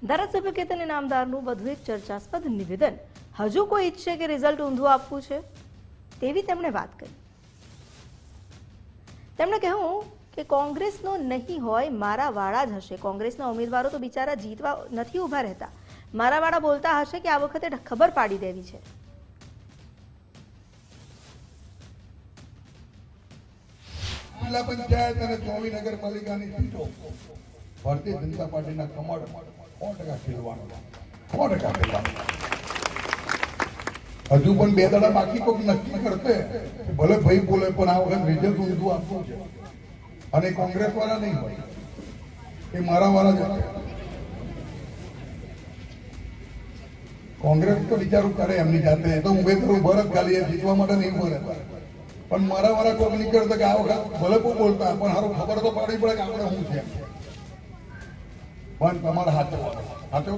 ધારાસભ્ય કેતન ઇનામદારનું વધુ એક ચર્ચાસ્પદ નિવેદન. હજુ કોઈ ઈચ્છે કે રિઝલ્ટ ઊંધું આપવું છે તેવી તેમણે વાત કરી. તેમણે કહ્યું કે કોંગ્રેસનો નહીં હોય મારા વાળા જ હશે. કોંગ્રેસના ઉમેદવારો તો બિચારા જીતવા નથી ઊભા રહેતા. મારા વાળા બોલતા હશે કે આ વખતે ખબર પાડી દેવી છે. જિલ્લા પંચાયત અને 24 નગરપાલિકાની સીટો ભારતીય જનતા પાર્ટીના કમળ 100% ખેલવાનું. 100% ખેલવાનું. હજુ પણ 2 દાડા બાકી કોઈક નક્કી કરતે ભલે ભાઈ બોલે પણ આ વખત રિઝલ્ટ ઊંધું આપવું છે. અને કોંગ્રેસ વાળા નહીં હોય એ મારા વાળા જ હશે. કોંગ્રેસ તો વિચારું કરે એમની જાતે. એ તો ઉમેદવાર ઉભા જ ખાલી જીતવા માટે નહીં ઉભા. પણ મારા વાળા કોઈક નીકળતા કે આ વખત ભલે કોઈ બોલતા પણ સારું ખબર તો પાડવી પડે કે આપણે શું છે. પણ તમારે હાથો